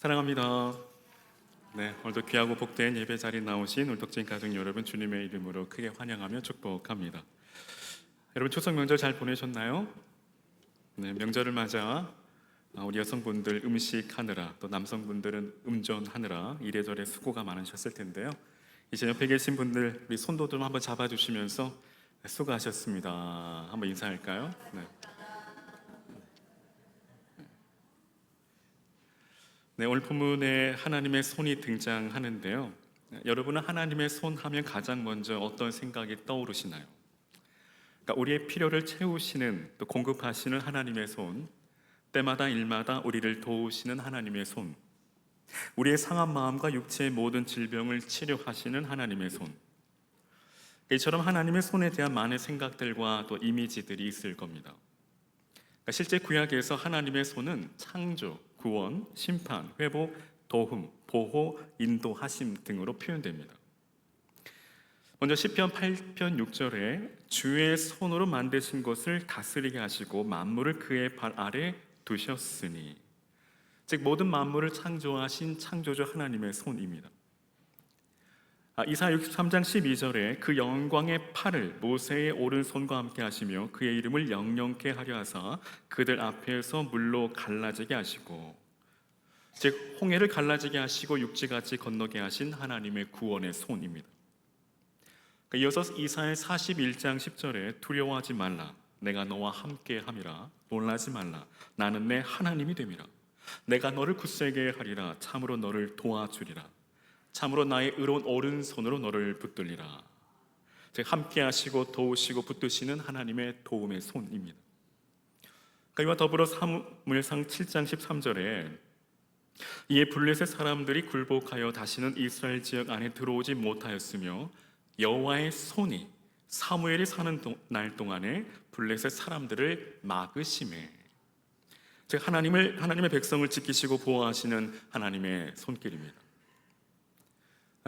사랑합니다. 네, 오늘도 귀하고 복된 예배 자리에 나오신 울덕진 가족 여러분 주님의 이름으로 크게 환영하며 축복합니다. 여러분 추석 명절 잘 보내셨나요? 네, 명절을 맞아 우리 여성분들 음식 하느라 또 남성분들은 운전하느라 이래저래 수고가 많으셨을 텐데요. 이제 옆에 계신 분들 우리 손도 좀 한번 잡아주시면서 수고하셨습니다. 한번 인사할까요? 네. 네, 오늘 본문에 하나님의 손이 등장하는데요. 여러분은 하나님의 손 하면 가장 먼저 어떤 생각이 떠오르시나요? 그러니까 우리의 필요를 채우시는 또 공급하시는 하나님의 손, 때마다 일마다 우리를 도우시는 하나님의 손, 우리의 상한 마음과 육체의 모든 질병을 치료하시는 하나님의 손. 이처럼 하나님의 손에 대한 많은 생각들과 또 이미지들이 있을 겁니다. 그러니까 실제 구약에서 하나님의 손은 창조, 구원, 심판, 회복, 도움, 보호, 인도하심 등으로 표현됩니다. 먼저 시편 8편 6절에 주의 손으로 만드신 것을 다스리게 하시고 만물을 그의 발 아래 두셨으니, 즉 모든 만물을 창조하신 창조주 하나님의 손입니다. 이사야 63장 12절에 그 영광의 팔을 모세의 오른손과 함께 하시며 그의 이름을 영영케 하려 하사 그들 앞에서 물로 갈라지게 하시고, 즉 홍해를 갈라지게 하시고 육지같이 건너게 하신 하나님의 구원의 손입니다. 이어서 이사야 41장 10절에 두려워하지 말라 내가 너와 함께 함이라 놀라지 말라 나는 내 하나님이 됨이라 내가 너를 굳세게 하리라 참으로 너를 도와주리라 참으로 나의 의로운 오른손으로 너를 붙들리라. 즉 함께 하시고 도우시고 붙드시는 하나님의 도움의 손입니다. 이와 더불어 사무엘상 7장 13절에 이에 블레셋 사람들이 굴복하여 다시는 이스라엘 지역 안에 들어오지 못하였으며 여호와의 손이 사무엘이 사는 날 동안에 블레셋 사람들을 막으심에, 즉 하나님의 백성을 지키시고 보호하시는 하나님의 손길입니다.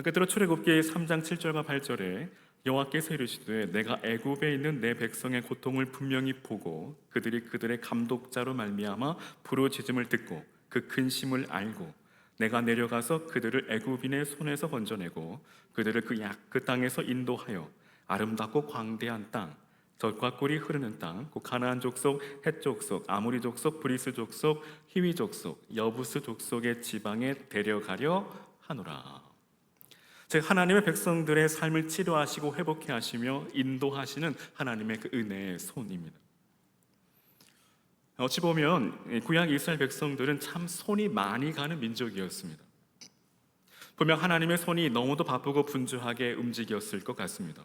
끝으로 출애굽기 3장 7절과 8절에 여호와께서 이르시되 내가 애굽에 있는 내 백성의 고통을 분명히 보고 그들이 그들의 감독자로 말미암아 부르짖음을 듣고 그 근심을 알고 내가 내려가서 그들을 애굽인의 손에서 건져내고 그들을 그 땅에서 인도하여 아름답고 광대한 땅, 젖과 꿀이 흐르는 땅, 그 가나안 족속, 헷 족속, 아모리 족속, 브리스 족속, 히위 족속, 여부스 족속의 지방에 데려가려 하노라. 즉 하나님의 백성들의 삶을 치료하시고 회복해 하시며 인도하시는 하나님의 그 은혜의 손입니다. 어찌 보면 구약 이스라엘 백성들은 참 손이 많이 가는 민족이었습니다. 분명 하나님의 손이 너무도 바쁘고 분주하게 움직였을 것 같습니다.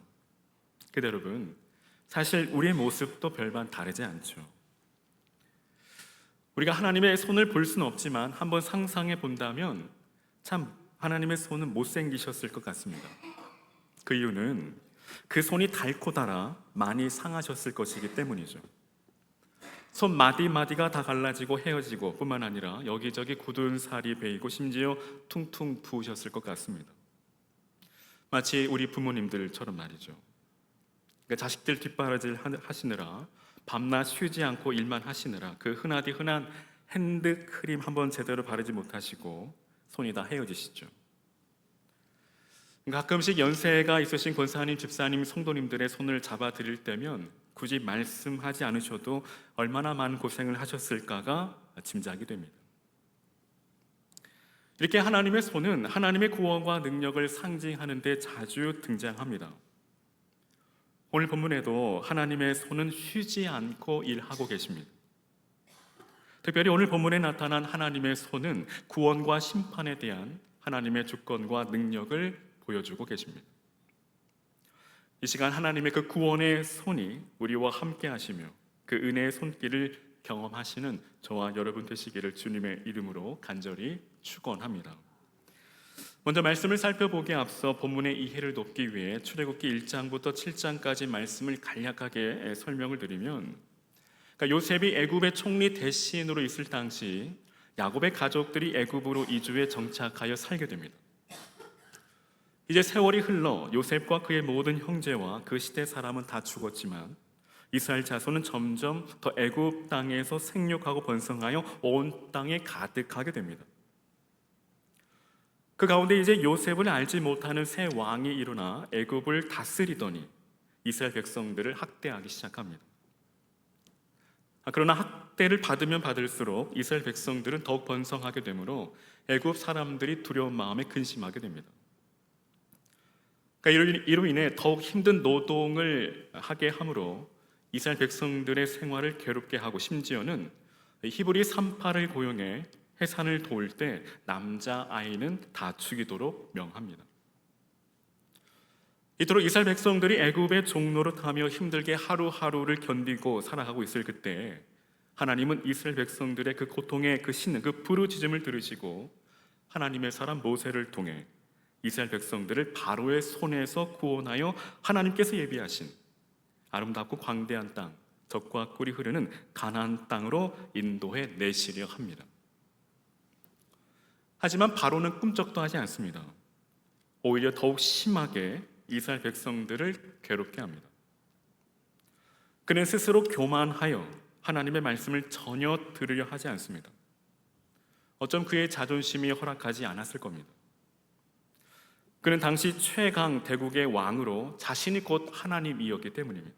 근데 여러분, 사실 우리의 모습도 별반 다르지 않죠. 우리가 하나님의 손을 볼 수는 없지만 한번 상상해 본다면 참 하나님의 손은 못생기셨을 것 같습니다. 그 이유는 그 손이 닳고 닳아 많이 상하셨을 것이기 때문이죠. 손 마디마디가 다 갈라지고 헤어지고 뿐만 아니라 여기저기 굳은 살이 베이고 심지어 퉁퉁 부으셨을 것 같습니다. 마치 우리 부모님들처럼 말이죠. 그러니까 자식들 뒷바라지를 하시느라 밤낮 쉬지 않고 일만 하시느라 그 흔한 핸드크림 한번 제대로 바르지 못하시고 손이 다 헤어지시죠. 가끔씩 연세가 있으신 권사님, 집사님, 성도님들의 손을 잡아 드릴 때면 굳이 말씀하지 않으셔도 얼마나 많은 고생을 하셨을까가 짐작이 됩니다. 이렇게 하나님의 손은 하나님의 구원과 능력을 상징하는 데 자주 등장합니다. 오늘 본문에도 하나님의 손은 쉬지 않고 일하고 계십니다. 특별히 오늘 본문에 나타난 하나님의 손은 구원과 심판에 대한 하나님의 주권과 능력을 보여주고 계십니다. 이 시간 하나님의 그 구원의 손이 우리와 함께 하시며 그 은혜의 손길을 경험하시는 저와 여러분 되시기를 주님의 이름으로 간절히 축원합니다. 먼저 말씀을 살펴보기에 앞서 본문의 이해를 돕기 위해 출애굽기 1장부터 7장까지 말씀을 간략하게 설명을 드리면, 그러니까 요셉이 애굽의 총리 대신으로 있을 당시 야곱의 가족들이 애굽으로 이주해 정착하여 살게 됩니다. 이제 세월이 흘러 요셉과 그의 모든 형제와 그 시대 사람은 다 죽었지만 이스라엘 자손은 점점 더 애굽 땅에서 생육하고 번성하여 온 땅에 가득하게 됩니다. 그 가운데 이제 요셉을 알지 못하는 새 왕이 일어나 애굽을 다스리더니 이스라엘 백성들을 학대하기 시작합니다. 그러나 학대를 받으면 받을수록 이스라엘 백성들은 더욱 번성하게 되므로 애굽 사람들이 두려운 마음에 근심하게 됩니다. 그러니까 이로 인해 더욱 힘든 노동을 하게 함으로 이스라엘 백성들의 생활을 괴롭게 하고 심지어는 히브리 산파를 고용해 해산을 도울 때 남자 아이는 다 죽이도록 명합니다. 이토록 이스라엘 백성들이 애굽의 종노릇하며 힘들게 하루하루를 견디고 살아가고 있을 그때 하나님은 이스라엘 백성들의 그 고통의 그 신는 그 부르짖음을 들으시고 하나님의 사람 모세를 통해 이스라엘 백성들을 바로의 손에서 구원하여 하나님께서 예비하신 아름답고 광대한 땅, 젖과 꿀이 흐르는 가나안 땅으로 인도해 내시려 합니다. 하지만 바로는 꿈쩍도 하지 않습니다. 오히려 더욱 심하게 이스라엘 백성들을 괴롭게 합니다. 그는 스스로 교만하여 하나님의 말씀을 전혀 들으려 하지 않습니다. 어쩜 그의 자존심이 허락하지 않았을 겁니다. 그는 당시 최강 대국의 왕으로 자신이 곧 하나님이었기 때문입니다.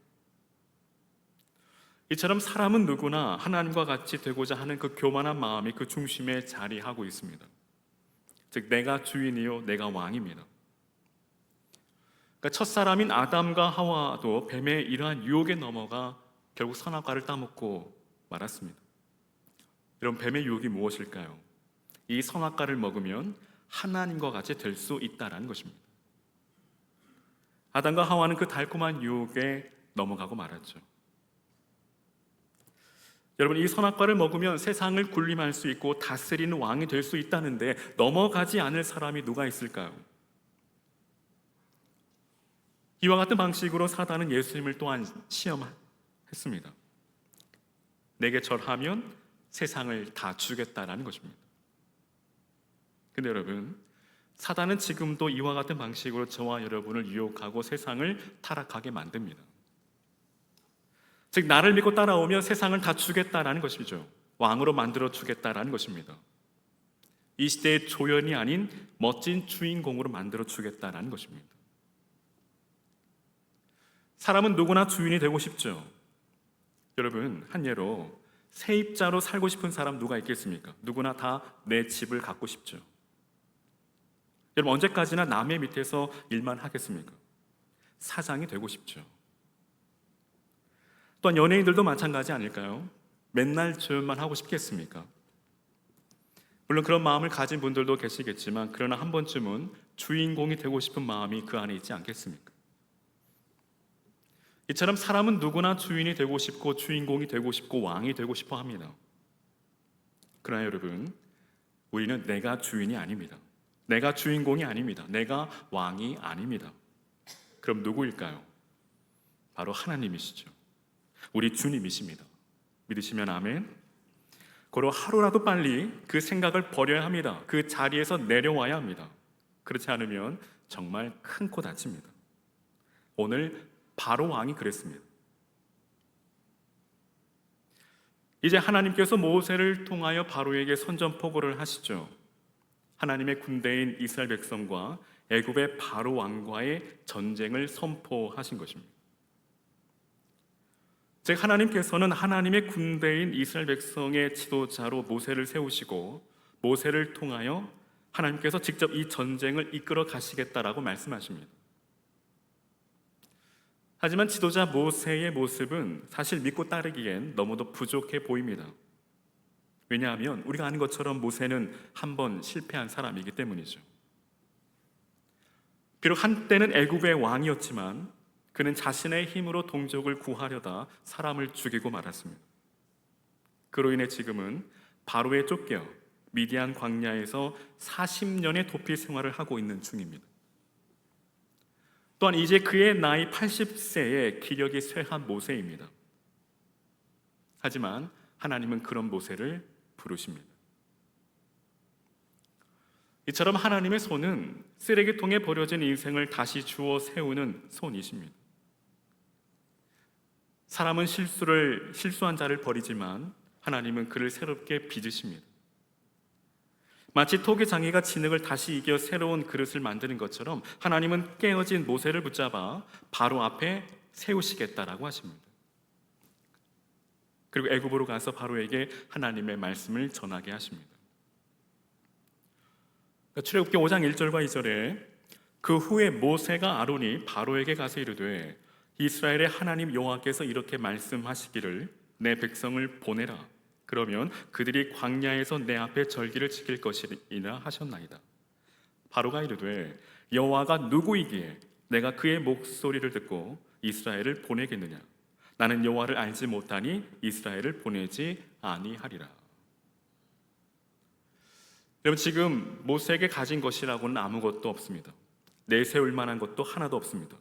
이처럼 사람은 누구나 하나님과 같이 되고자 하는 그 교만한 마음이 그 중심에 자리하고 있습니다. 즉 내가 주인이요 내가 왕입니다. 그러니까 첫사람인 아담과 하와도 뱀의 이러한 유혹에 넘어가 결국 선악과를 따먹고 말았습니다. 여러분, 뱀의 유혹이 무엇일까요? 이 선악과를 먹으면 하나님과 같이 될 수 있다는 것입니다. 아담과 하와는 그 달콤한 유혹에 넘어가고 말았죠. 여러분, 이 선악과를 먹으면 세상을 군림할 수 있고 다스리는 왕이 될 수 있다는데 넘어가지 않을 사람이 누가 있을까요? 이와 같은 방식으로 사단은 예수님을 또한 시험했습니다. 내게 절하면 세상을 다 주겠다라는 것입니다. 근데 여러분, 사단은 지금도 이와 같은 방식으로 저와 여러분을 유혹하고 세상을 타락하게 만듭니다. 즉 나를 믿고 따라오면 세상을 다 주겠다라는 것이죠. 왕으로 만들어 주겠다라는 것입니다. 이 시대의 조연이 아닌 멋진 주인공으로 만들어 주겠다라는 것입니다. 사람은 누구나 주인이 되고 싶죠. 여러분, 한 예로 세입자로 살고 싶은 사람 누가 있겠습니까? 누구나 다 내 집을 갖고 싶죠. 여러분, 언제까지나 남의 밑에서 일만 하겠습니까? 사장이 되고 싶죠. 또한 연예인들도 마찬가지 아닐까요? 맨날 주연만 하고 싶겠습니까? 물론 그런 마음을 가진 분들도 계시겠지만 그러나 한 번쯤은 주인공이 되고 싶은 마음이 그 안에 있지 않겠습니까? 이처럼 사람은 누구나 주인이 되고 싶고 주인공이 되고 싶고 왕이 되고 싶어 합니다. 그러나 여러분, 우리는 내가 주인이 아닙니다. 내가 주인공이 아닙니다. 내가 왕이 아닙니다. 그럼 누구일까요? 바로 하나님이시죠. 우리 주님이십니다. 믿으시면 아멘. 고로 하루라도 빨리 그 생각을 버려야 합니다. 그 자리에서 내려와야 합니다. 그렇지 않으면 정말 큰 코 다칩니다. 오늘 바로 왕이 그랬습니다. 이제 하나님께서 모세를 통하여 바로에게 선전포고를 하시죠. 하나님의 군대인 이스라엘 백성과 애굽의 바로 왕과의 전쟁을 선포하신 것입니다. 즉 하나님께서는 하나님의 군대인 이스라엘 백성의 지도자로 모세를 세우시고 모세를 통하여 하나님께서 직접 이 전쟁을 이끌어 가시겠다라고 말씀하십니다. 하지만 지도자 모세의 모습은 사실 믿고 따르기엔 너무도 부족해 보입니다. 왜냐하면 우리가 아는 것처럼 모세는 한 번 실패한 사람이기 때문이죠. 비록 한때는 애굽의 왕이었지만 그는 자신의 힘으로 동족을 구하려다 사람을 죽이고 말았습니다. 그로 인해 지금은 바로에 쫓겨 미디안 광야에서 40년의 도피 생활을 하고 있는 중입니다. 또한 이제 그의 나이 80세에 기력이 쇠한 모세입니다. 하지만 하나님은 그런 모세를 부르십니다. 이처럼 하나님의 손은 쓰레기통에 버려진 인생을 다시 주워 세우는 손이십니다. 사람은 실수한 자를 버리지만 하나님은 그를 새롭게 빚으십니다. 마치 토기장이가 진흙을 다시 이겨 새로운 그릇을 만드는 것처럼 하나님은 깨어진 모세를 붙잡아 바로 앞에 세우시겠다라고 하십니다. 그리고 애굽으로 가서 바로에게 하나님의 말씀을 전하게 하십니다. 출애굽기 5장 1절과 2절에 그 후에 모세가 아론이 바로에게 가서 이르되 이스라엘의 하나님 여호와께서 이렇게 말씀하시기를 내 백성을 보내라. 그러면 그들이 광야에서 내 앞에 절기를 지킬 것이라 하셨나이다. 바로가 이르되 여호와가 누구이기에 내가 그의 목소리를 듣고 이스라엘을 보내겠느냐? 나는 여호와를 알지 못하니 이스라엘을 보내지 아니하리라. 여러분, 지금 모세에게 가진 것이라고는 아무것도 없습니다. 내세울 만한 것도 하나도 없습니다.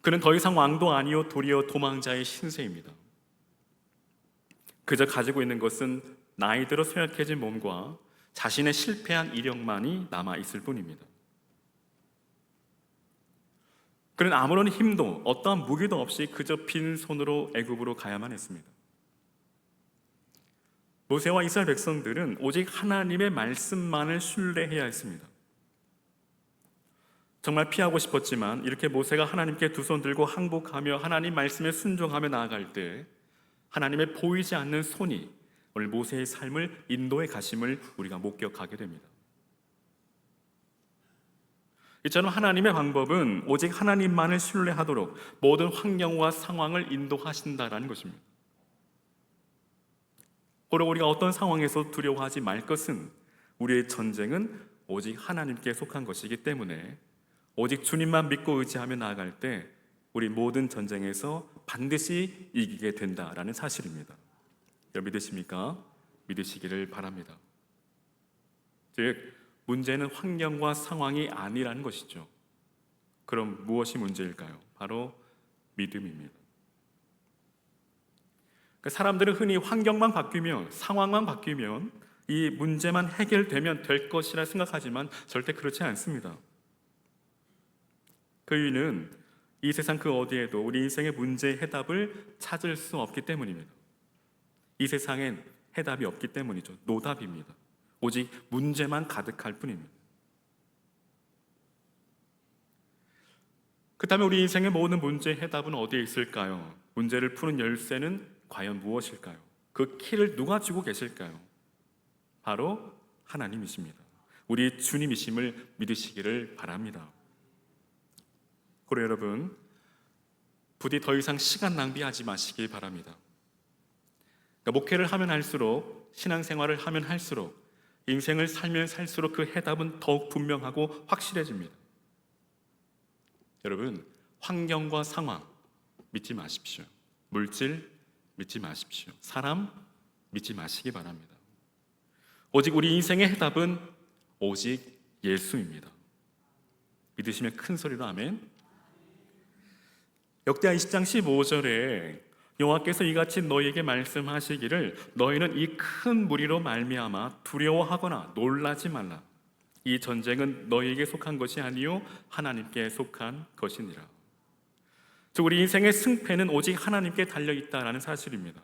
그는 더 이상 왕도 아니요 도리어 도망자의 신세입니다. 그저 가지고 있는 것은 나이 들어 쇠약해진 몸과 자신의 실패한 이력만이 남아있을 뿐입니다. 그는 아무런 힘도 어떠한 무기도 없이 그저 빈손으로 애굽으로 가야만 했습니다. 모세와 이스라엘 백성들은 오직 하나님의 말씀만을 신뢰해야 했습니다. 정말 피하고 싶었지만 이렇게 모세가 하나님께 두 손 들고 항복하며 하나님 말씀에 순종하며 나아갈 때 하나님의 보이지 않는 손이 오늘 모세의 삶을 인도해 가심을 우리가 목격하게 됩니다. 이처럼 하나님의 방법은 오직 하나님만을 신뢰하도록 모든 환경과 상황을 인도하신다라는 것입니다. 고로 우리가 어떤 상황에서 두려워하지 말 것은 우리의 전쟁은 오직 하나님께 속한 것이기 때문에 오직 주님만 믿고 의지하며 나아갈 때 우리 모든 전쟁에서 반드시 이기게 된다라는 사실입니다. 여러분 믿으십니까? 믿으시기를 바랍니다. 즉 문제는 환경과 상황이 아니라는 것이죠. 그럼 무엇이 문제일까요? 바로 믿음입니다. 그러니까 사람들은 흔히 환경만 바뀌면, 상황만 바뀌면, 이 문제만 해결되면 될 것이라 생각하지만 절대 그렇지 않습니다. 그 이유는 이 세상 그 어디에도 우리 인생의 문제의 해답을 찾을 수 없기 때문입니다. 이 세상엔 해답이 없기 때문이죠. 노답입니다. 오직 문제만 가득할 뿐입니다. 그렇다면 우리 인생의 모든 문제의 해답은 어디에 있을까요? 문제를 푸는 열쇠는 과연 무엇일까요? 그 키를 누가 쥐고 계실까요? 바로 하나님이십니다. 우리 주님이심을 믿으시기를 바랍니다. 그리고 여러분, 부디 더 이상 시간 낭비하지 마시길 바랍니다. 그러니까 목회를 하면 할수록, 신앙생활을 하면 할수록, 인생을 살면 살수록 그 해답은 더욱 분명하고 확실해집니다. 여러분, 환경과 상황 믿지 마십시오. 물질 믿지 마십시오. 사람 믿지 마시기 바랍니다. 오직 우리 인생의 해답은 오직 예수입니다. 믿으시면 큰 소리로 아멘. 역대하 20장 15절에 여호와께서 이같이 너희에게 말씀하시기를 너희는 이 큰 무리로 말미암아 두려워하거나 놀라지 말라. 이 전쟁은 너희에게 속한 것이 아니요 하나님께 속한 것이니라. 즉 우리 인생의 승패는 오직 하나님께 달려있다라는 사실입니다.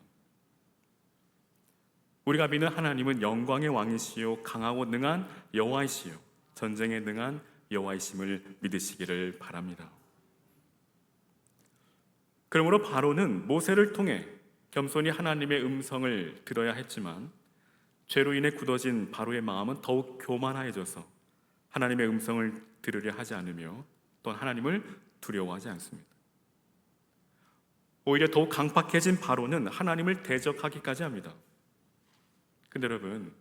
우리가 믿는 하나님은 영광의 왕이시요 강하고 능한 여호와이시요 전쟁에 능한 여호와이심을 믿으시기를 바랍니다. 그러므로 바로는 모세를 통해 겸손히 하나님의 음성을 들어야 했지만 죄로 인해 굳어진 바로의 마음은 더욱 교만해져서 하나님의 음성을 들으려 하지 않으며 또한 하나님을 두려워하지 않습니다. 오히려 더욱 강팍해진 바로는 하나님을 대적하기까지 합니다. 근데 여러분,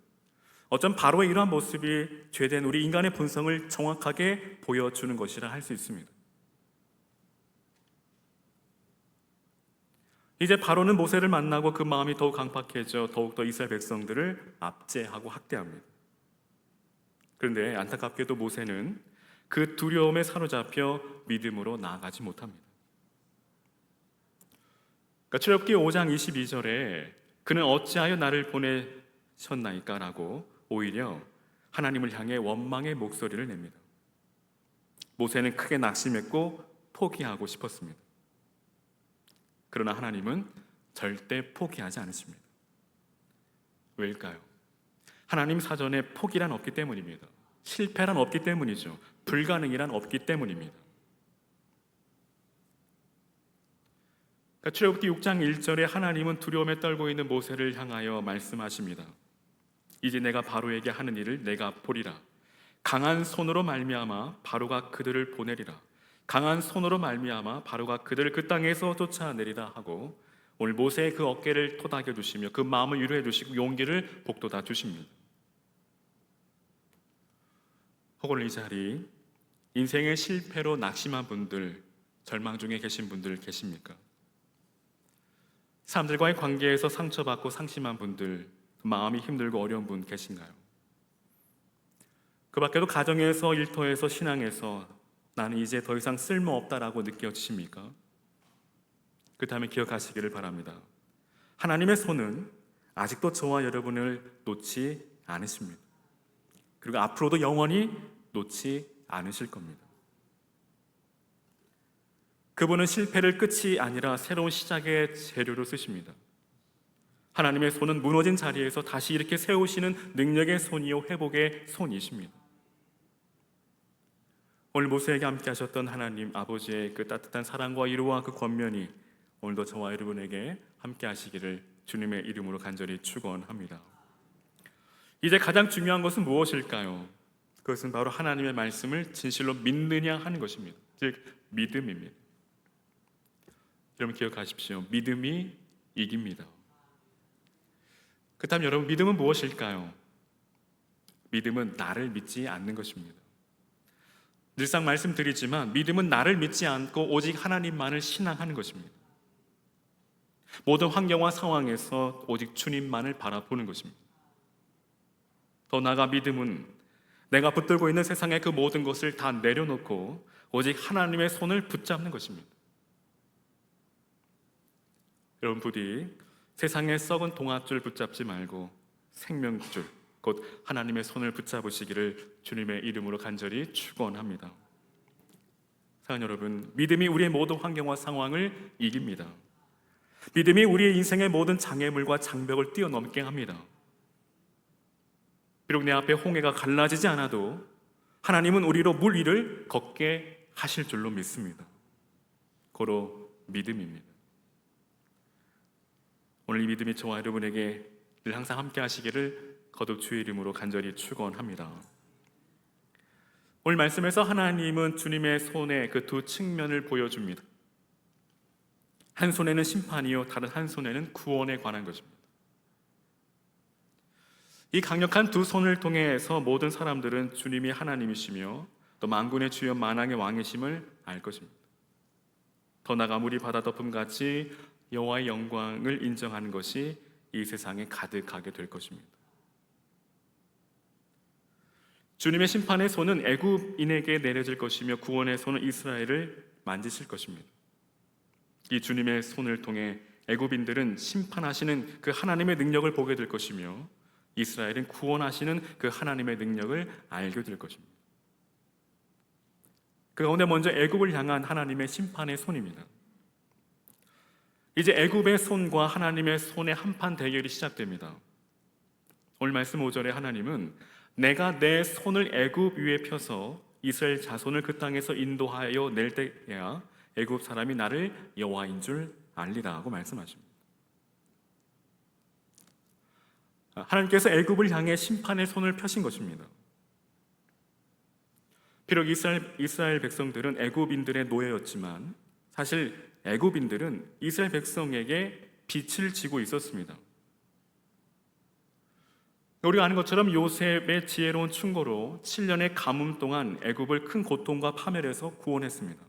어쩜 바로의 이러한 모습이 죄된 우리 인간의 본성을 정확하게 보여주는 것이라 할 수 있습니다. 이제 바로는 모세를 만나고 그 마음이 더욱 강팍해져 더욱더 이스라엘 백성들을 압제하고 학대합니다. 그런데 안타깝게도 모세는 그 두려움에 사로잡혀 믿음으로 나아가지 못합니다. 그러니까 출애굽기 5장 22절에 그는 어찌하여 나를 보내셨나이까 라고 오히려 하나님을 향해 원망의 목소리를 냅니다. 모세는 크게 낙심했고 포기하고 싶었습니다. 그러나 하나님은 절대 포기하지 않으십니다. 왜일까요? 하나님 사전에 포기란 없기 때문입니다. 실패란 없기 때문이죠. 불가능이란 없기 때문입니다. 출애굽기 6장 1절에 하나님은 두려움에 떨고 있는 모세를 향하여 말씀하십니다. 이제 내가 바로에게 하는 일을 내가 보리라. 강한 손으로 말미암아 바로가 그들을 보내리라. 강한 손으로 말미암아 바로가 그들을 그 땅에서 쫓아내리라 하고 오늘 모세의 그 어깨를 토닥여 주시며 그 마음을 위로해 주시고 용기를 북돋아 주십니다. 혹은 이 자리 인생의 실패로 낙심한 분들, 절망 중에 계신 분들 계십니까? 사람들과의 관계에서 상처받고 상심한 분들, 마음이 힘들고 어려운 분 계신가요? 그 밖에도 가정에서, 일터에서, 신앙에서 나는 이제 더 이상 쓸모없다라고 느껴지십니까? 그렇다면 기억하시기를 바랍니다. 하나님의 손은 아직도 저와 여러분을 놓지 않으십니다. 그리고 앞으로도 영원히 놓지 않으실 겁니다. 그분은 실패를 끝이 아니라 새로운 시작의 재료로 쓰십니다. 하나님의 손은 무너진 자리에서 다시 이렇게 세우시는 능력의 손이요 회복의 손이십니다. 오늘 모세에게 함께 하셨던 하나님 아버지의 그 따뜻한 사랑과 위로와 그 권면이 오늘도 저와 여러분에게 함께 하시기를 주님의 이름으로 간절히 축원합니다. 이제 가장 중요한 것은 무엇일까요? 그것은 바로 하나님의 말씀을 진실로 믿느냐 하는 것입니다. 즉 믿음입니다. 여러분 기억하십시오. 믿음이 이깁니다. 그렇다면 여러분 믿음은 무엇일까요? 믿음은 나를 믿지 않는 것입니다. 늘상 말씀드리지만 믿음은 나를 믿지 않고 오직 하나님만을 신앙하는 것입니다. 모든 환경과 상황에서 오직 주님만을 바라보는 것입니다. 더 나아가 믿음은 내가 붙들고 있는 세상의 그 모든 것을 다 내려놓고 오직 하나님의 손을 붙잡는 것입니다. 여러분 부디 세상의 썩은 동아줄 붙잡지 말고 생명줄, 곧 하나님의 손을 붙잡으시기를 주님의 이름으로 간절히 축원합니다. 사랑하는 여러분, 믿음이 우리의 모든 환경과 상황을 이깁니다. 믿음이 우리의 인생의 모든 장애물과 장벽을 뛰어넘게 합니다. 비록 내 앞에 홍해가 갈라지지 않아도 하나님은 우리로 물 위를 걷게 하실 줄로 믿습니다. 고로 믿음입니다. 오늘 이 믿음이 저와 여러분에게 늘 항상 함께 하시기를 거듭 주의 이름으로 간절히 축원합니다. 오늘 말씀에서 하나님은 주님의 손의 그 두 측면을 보여줍니다. 한 손에는 심판이요 다른 한 손에는 구원에 관한 것입니다. 이 강력한 두 손을 통해서 모든 사람들은 주님이 하나님이시며 또 만군의 주여 만왕의 왕이심을 알 것입니다. 더 나아가 물이 바다 덮음같이 여호와의 영광을 인정하는 것이 이 세상에 가득하게 될 것입니다. 주님의 심판의 손은 애굽인에게 내려질 것이며 구원의 손은 이스라엘을 만지실 것입니다. 이 주님의 손을 통해 애굽인들은 심판하시는 그 하나님의 능력을 보게 될 것이며 이스라엘은 구원하시는 그 하나님의 능력을 알게 될 것입니다. 그 가운데 먼저 애굽을 향한 하나님의 심판의 손입니다. 이제 애굽의 손과 하나님의 손의 한판 대결이 시작됩니다. 오늘 말씀 5절에 하나님은 내가 내 손을 애굽 위에 펴서 이스라엘 자손을 그 땅에서 인도하여 낼 때야 애굽 사람이 나를 여호와인 줄 알리라 하고 말씀하십니다. 하나님께서 애굽을 향해 심판의 손을 펴신 것입니다. 비록 이스라엘 백성들은 애굽인들의 노예였지만 사실 애굽인들은 이스라엘 백성에게 빚을 지고 있었습니다. 우리가 아는 것처럼 요셉의 지혜로운 충고로 7년의 가뭄 동안 애굽을 큰 고통과 파멸에서 구원했습니다.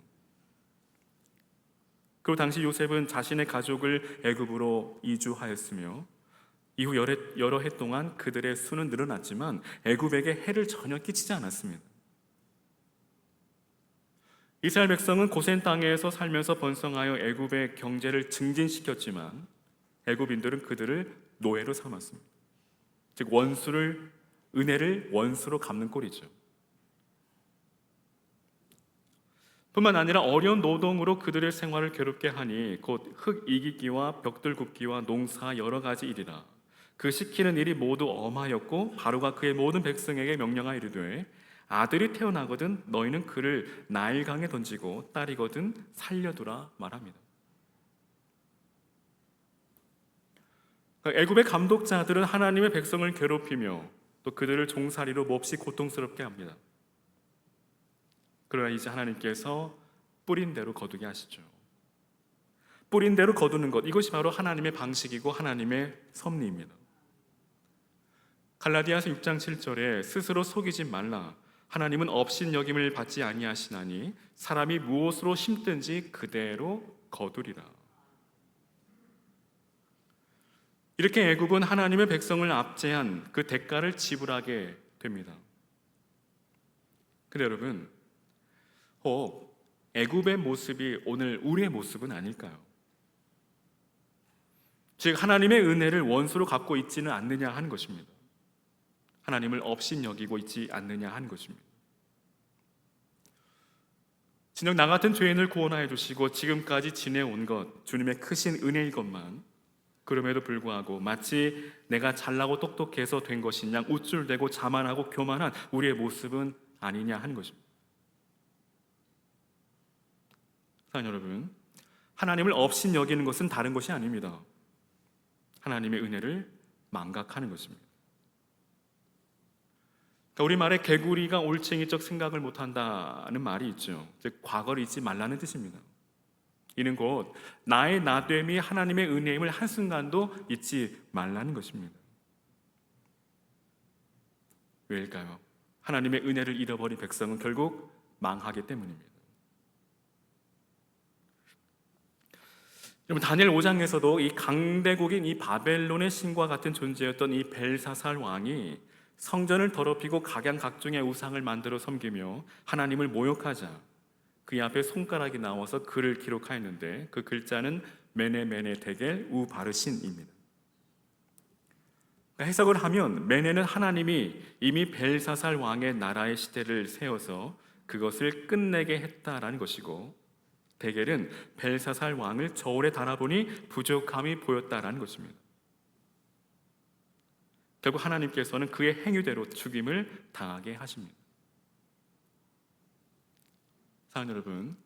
그리고 당시 요셉은 자신의 가족을 애굽으로 이주하였으며 이후 여러 해 동안 그들의 수는 늘어났지만 애굽에게 해를 전혀 끼치지 않았습니다. 이스라엘 백성은 고센 땅에서 살면서 번성하여 애굽의 경제를 증진시켰지만 애굽인들은 그들을 노예로 삼았습니다. 즉 은혜를 원수로 갚는 꼴이죠. 뿐만 아니라 어려운 노동으로 그들의 생활을 괴롭게 하니 곧 흙 이기기와 벽돌 굽기와 농사 여러 가지 일이라 그 시키는 일이 모두 엄하였고 바로가 그의 모든 백성에게 명령하여 이르되 아들이 태어나거든 너희는 그를 나일강에 던지고 딸이거든 살려두라 말합니다. 애굽의 감독자들은 하나님의 백성을 괴롭히며 또 그들을 종살이로 몹시 고통스럽게 합니다. 그러나 이제 하나님께서 뿌린 대로 거두게 하시죠. 뿌린 대로 거두는 것, 이것이 바로 하나님의 방식이고 하나님의 섭리입니다. 갈라디아서 6장 7절에 스스로 속이지 말라. 하나님은 업신여김을 받지 아니하시나니 사람이 무엇으로 심든지 그대로 거두리라. 이렇게 애굽은 하나님의 백성을 압제한 그 대가를 지불하게 됩니다. 근데 여러분, 혹 애굽의 모습이 오늘 우리의 모습은 아닐까요? 즉 하나님의 은혜를 원수로 갚고 있지는 않느냐 하는 것입니다. 하나님을 업신여기고 있지 않느냐 하는 것입니다. 진정 나 같은 죄인을 구원하여 주시고 지금까지 지내온 것 주님의 크신 은혜일 것만, 그럼에도 불구하고 마치 내가 잘나고 똑똑해서 된 것인 양 우쭐대고 자만하고 교만한 우리의 모습은 아니냐 하는 것입니다. 사랑하는 여러분, 하나님을 업신여기는 것은 다른 것이 아닙니다. 하나님의 은혜를 망각하는 것입니다. 그러니까 우리말에 개구리가 올챙이적 생각을 못한다는 말이 있죠. 즉 과거를 잊지 말라는 뜻입니다. 이는 곧 나의 나됨이 하나님의 은혜임을 한순간도 잊지 말라는 것입니다. 왜일까요? 하나님의 은혜를 잃어버린 백성은 결국 망하기 때문입니다. 여러분, 다니엘 5장에서도 이 강대국인 이 바벨론의 신과 같은 존재였던 이 벨사살 왕이 성전을 더럽히고 각양각종의 우상을 만들어 섬기며 하나님을 모욕하자 그의 앞에 손가락이 나와서 글을 기록하였는데 그 글자는 메네메네 데겔 우바르신입니다. 해석을 하면 메네는 하나님이 이미 벨사살 왕의 나라의 시대를 세워서 그것을 끝내게 했다라는 것이고, 데겔은 벨사살 왕을 저울에 달아보니 부족함이 보였다라는 것입니다. 결국 하나님께서는 그의 행위대로 죽임을 당하게 하십니다. 사랑하는 여러분,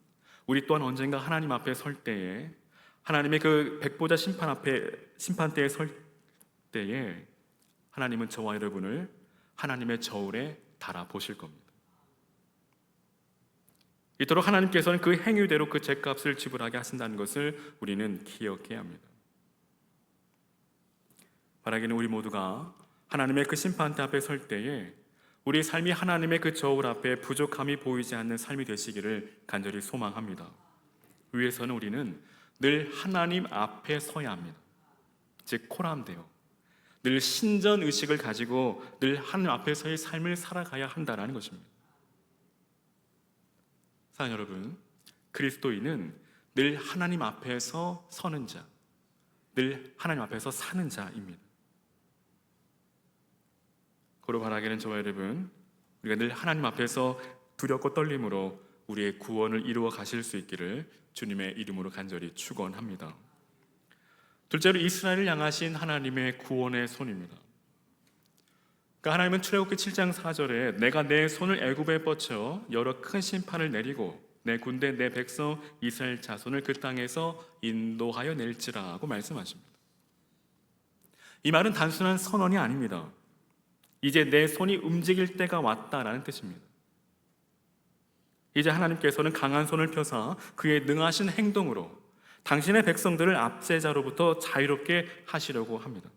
우리 또한 언젠가 하나님 앞에 설 때에, 하나님의 그 백보자 심판대에 설 때에 하나님은 저와 여러분을 하나님의 저울에 달아보실 겁니다. 이토록 하나님께서는 그 행위대로 그 죗값을 지불하게 하신다는 것을 우리는 기억해야 합니다. 바라기는 우리 모두가 하나님의 그 심판대 앞에 설 때에 우리 삶이 하나님의 그 저울 앞에 부족함이 보이지 않는 삶이 되시기를 간절히 소망합니다. 위해서는 우리는 늘 하나님 앞에 서야 합니다. 즉 코람데요, 늘 신전 의식을 가지고 늘 하나님 앞에서의 삶을 살아가야 한다는 것입니다. 사랑하는 여러분, 그리스도인은 늘 하나님 앞에서 서는 자, 늘 하나님 앞에서 사는 자입니다. 고로 바라기는 저와 여러분, 우리가 늘 하나님 앞에서 두렵고 떨림으로 우리의 구원을 이루어 가실 수 있기를 주님의 이름으로 간절히 축원합니다. 둘째로 이스라엘을 향하신 하나님의 구원의 손입니다. 그러니까 하나님은 출애굽기 7장 4절에 내가 내 손을 애굽에 뻗쳐 여러 큰 심판을 내리고 내 군대 내 백성 이스라엘 자손을 그 땅에서 인도하여 낼지라고 말씀하십니다. 이 말은 단순한 선언이 아닙니다. 이제 내 손이 움직일 때가 왔다라는 뜻입니다. 이제 하나님께서는 강한 손을 펴사 그의 능하신 행동으로 당신의 백성들을 압제자로부터 자유롭게 하시려고 합니다.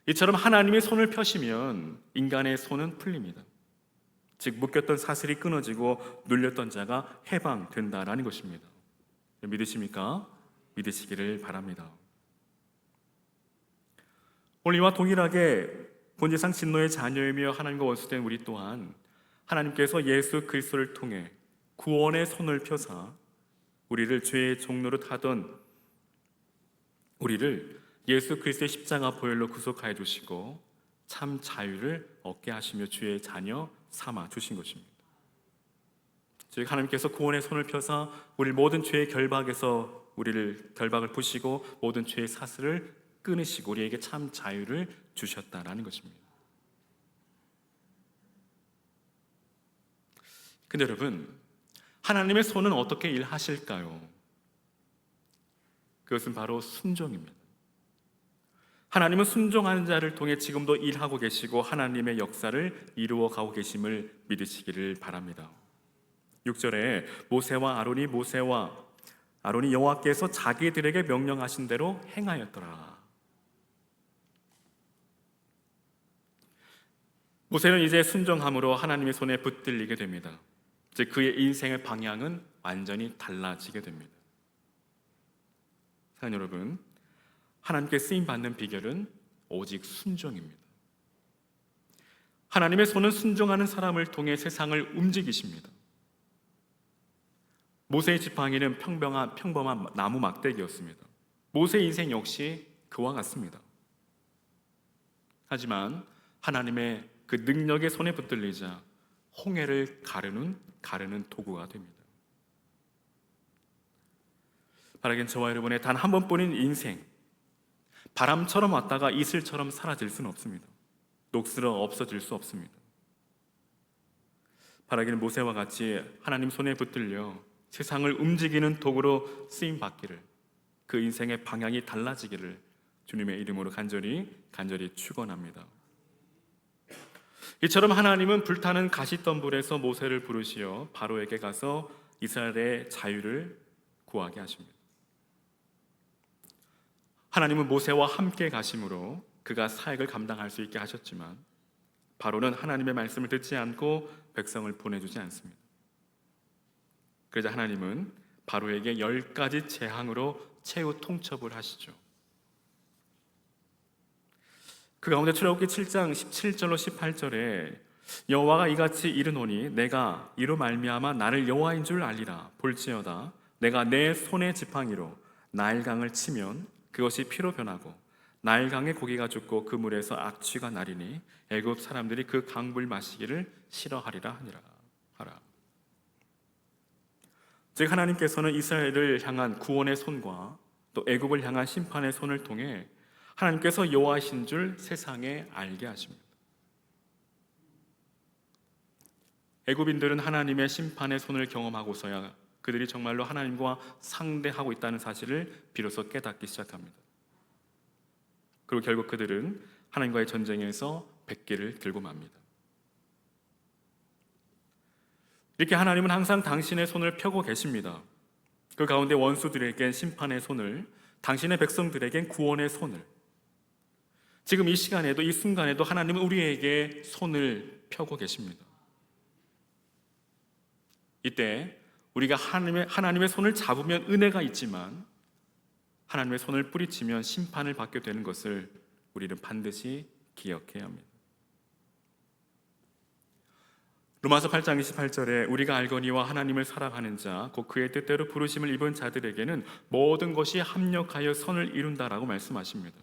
이처럼 하나님의 손을 펴시면 인간의 손은 풀립니다. 즉 묶였던 사슬이 끊어지고 눌렸던 자가 해방된다라는 것입니다. 믿으십니까? 믿으시기를 바랍니다. 오늘 이와 동일하게 본질상 진노의 자녀이며 하나님과 원수된 우리 또한 하나님께서 예수 그리스도를 통해 구원의 손을 펴사 우리를 죄의 종로로 타던 우리를 예수 그리스도의 십자가 보혈로 구속하여 주시고 참 자유를 얻게 하시며 주의 자녀 삼아 주신 것입니다. 즉 하나님께서 구원의 손을 펴사 우리 모든 죄의 결박에서 우리를 결박을 푸시고 모든 죄의 사슬을 끊으시고 우리에게 참 자유를 주셨다라는 것입니다. 근데 여러분, 하나님의 손은 어떻게 일하실까요? 그것은 바로 순종입니다. 하나님은 순종하는 자를 통해 지금도 일하고 계시고 하나님의 역사를 이루어 가고 계심을 믿으시기를 바랍니다. 6절에 아론이 여호와께서 자기들에게 명령하신 대로 행하였더라. 모세는 이제 순종함으로 하나님의 손에 붙들리게 됩니다. 즉 그의 인생의 방향은 완전히 달라지게 됩니다. 사랑하는 여러분, 하나님께 쓰임 받는 비결은 오직 순종입니다. 하나님의 손은 순종하는 사람을 통해 세상을 움직이십니다. 모세의 지팡이는 평범한 나무 막대기였습니다. 모세의 인생 역시 그와 같습니다. 하지만 하나님의 그 능력의 손에 붙들리자 홍해를 가르는 도구가 됩니다. 바라긴 저와 여러분의 단 한 번뿐인 인생, 바람처럼 왔다가 이슬처럼 사라질 수는 없습니다. 녹슬어 없어질 수 없습니다. 바라기는 모세와 같이 하나님 손에 붙들려 세상을 움직이는 도구로 쓰임 받기를, 그 인생의 방향이 달라지기를 주님의 이름으로 간절히 축원합니다. 이처럼 하나님은 불타는 가시덤불에서 모세를 부르시어 바로에게 가서 이스라엘의 자유를 구하게 하십니다. 하나님은 모세와 함께 가심으로 그가 사역을 감당할 수 있게 하셨지만 바로는 하나님의 말씀을 듣지 않고 백성을 보내주지 않습니다. 그러자 하나님은 바로에게 10가지 재앙으로 최후 통첩을 하시죠. 그 가운데 출애굽기 7장 17절로 18절에 여호와가 이같이 이르노니 내가 이로 말미암아 나를 여호와인 줄 알리라. 볼지어다 내가 내 손의 지팡이로 나일강을 치면 그것이 피로 변하고 나일강의 고기가 죽고 그 물에서 악취가 나리니 애굽 사람들이 그 강물 마시기를 싫어하리라 하라. 즉 하나님께서는 이스라엘을 향한 구원의 손과 또 애굽을 향한 심판의 손을 통해 하나님께서 여호와이신 줄 세상에 알게 하십니다. 애굽인들은 하나님의 심판의 손을 경험하고서야 그들이 정말로 하나님과 상대하고 있다는 사실을 비로소 깨닫기 시작합니다. 그리고 결국 그들은 하나님과의 전쟁에서 백기를 들고 맙니다. 이렇게 하나님은 항상 당신의 손을 펴고 계십니다. 그 가운데 원수들에겐 심판의 손을, 당신의 백성들에겐 구원의 손을, 지금 이 시간에도 이 순간에도 하나님은 우리에게 손을 펴고 계십니다. 이때 우리가 하나님의 손을 잡으면 은혜가 있지만 하나님의 손을 뿌리치면 심판을 받게 되는 것을 우리는 반드시 기억해야 합니다. 로마서 8장 28절에 우리가 알거니와 하나님을 사랑하는 자 곧 그의 뜻대로 부르심을 입은 자들에게는 모든 것이 합력하여 선을 이룬다라고 말씀하십니다.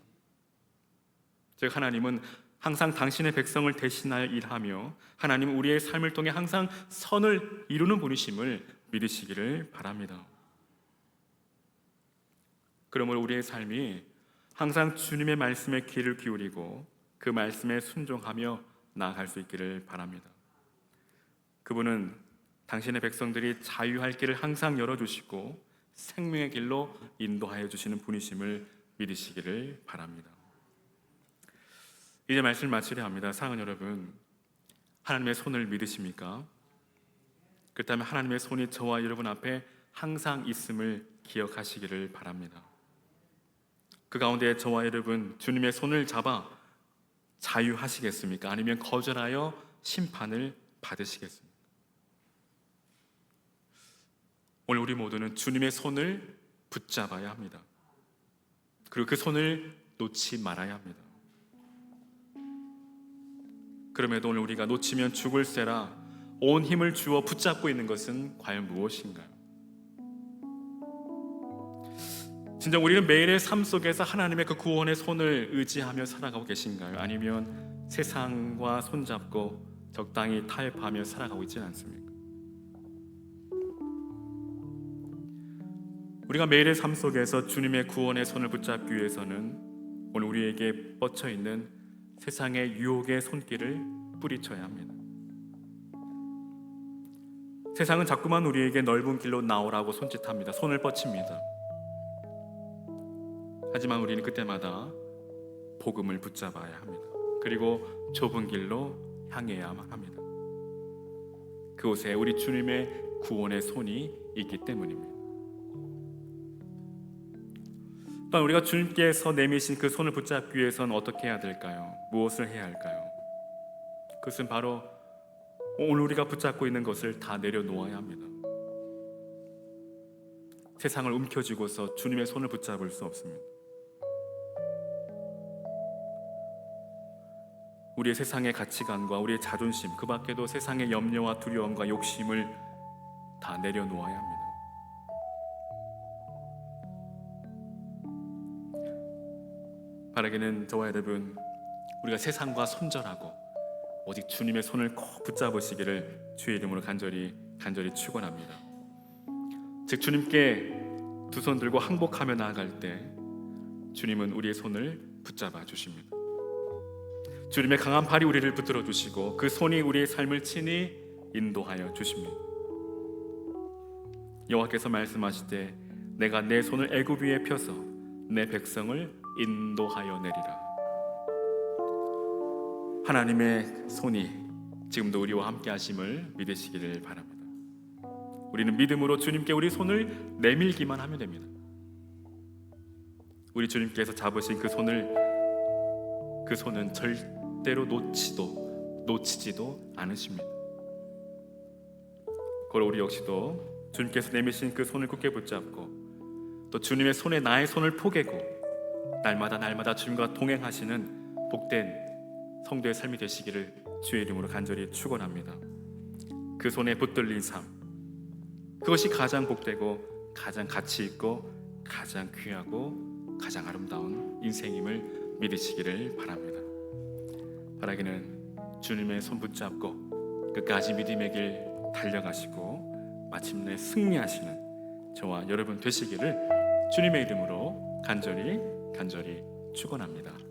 즉 하나님은 항상 당신의 백성을 대신하여 일하며 하나님은 우리의 삶을 통해 항상 선을 이루는 분이심을 믿으시기를 바랍니다. 그러므로 우리의 삶이 항상 주님의 말씀에 귀를 기울이고 그 말씀에 순종하며 나아갈 수 있기를 바랍니다. 그분은 당신의 백성들이 자유할 길을 항상 열어주시고 생명의 길로 인도하여 주시는 분이심을 믿으시기를 바랍니다. 이제 말씀을 마치려 합니다. 사랑하는 여러분, 하나님의 손을 믿으십니까? 그렇다면 하나님의 손이 저와 여러분 앞에 항상 있음을 기억하시기를 바랍니다. 그 가운데 저와 여러분 주님의 손을 잡아 자유하시겠습니까? 아니면 거절하여 심판을 받으시겠습니까? 오늘 우리 모두는 주님의 손을 붙잡아야 합니다. 그리고 그 손을 놓지 말아야 합니다. 그럼에도 오늘 우리가 놓치면 죽을세라 온 힘을 주어 붙잡고 있는 것은 과연 무엇인가요? 진정 우리는 매일의 삶 속에서 하나님의 그 구원의 손을 의지하며 살아가고 계신가요? 아니면 세상과 손잡고 적당히 타협하며 살아가고 있지는 않습니까? 우리가 매일의 삶 속에서 주님의 구원의 손을 붙잡기 위해서는 오늘 우리에게 뻗쳐 있는 세상의 유혹의 손길을 뿌리쳐야 합니다. 세상은 자꾸만 우리에게 넓은 길로 나오라고 손짓합니다. 손을 뻗칩니다. 하지만 우리는 그때마다 복음을 붙잡아야 합니다. 그리고 좁은 길로 향해야만 합니다. 그곳에 우리 주님의 구원의 손이 있기 때문입니다. 또한 우리가 주님께서 내미신 그 손을 붙잡기 위해서는 어떻게 해야 될까요? 무엇을 해야 할까요? 그것은 바로 오늘 우리가 붙잡고 있는 것을 다 내려놓아야 합니다. 세상을 움켜쥐고서 주님의 손을 붙잡을 수 없습니다. 우리의 세상의 가치관과 우리의 자존심, 그 밖에도 세상의 염려와 두려움과 욕심을 다 내려놓아야 합니다. 바라기는 저와 여러분, 우리가 세상과 손절하고 오직 주님의 손을 꼭 붙잡으시기를 주의 이름으로 간절히 축원합니다. 즉 주님께 두 손 들고 항복하며 나아갈 때 주님은 우리의 손을 붙잡아 주십니다. 주님의 강한 팔이 우리를 붙들어 주시고 그 손이 우리의 삶을 친히 인도하여 주십니다. 여호와께서 말씀하시되 내가 내 손을 애굽 위에 펴서 내 백성을 인도하여 내리라. 하나님의 손이 지금도 우리와 함께 하심을 믿으시기를 바랍니다. 우리는 믿음으로 주님께 우리 손을 내밀기만 하면 됩니다. 우리 주님께서 잡으신 그 손은 절대로 놓치지도 않으십니다. 그걸 우리 역시도 주님께서 내미신 그 손을 굳게 붙잡고 또 주님의 손에 나의 손을 포개고 날마다 주님과 동행하시는 복된 성도의 삶이 되시기를 주의 이름으로 간절히 축원합니다. 그 손에 붙들린 삶, 그것이 가장 복되고 가장 가치 있고 가장 귀하고 가장 아름다운 인생임을 믿으시기를 바랍니다. 바라기는 주님의 손 붙잡고 끝까지 믿음의 길 달려가시고 마침내 승리하시는 저와 여러분 되시기를 주님의 이름으로 간절히 축원합니다.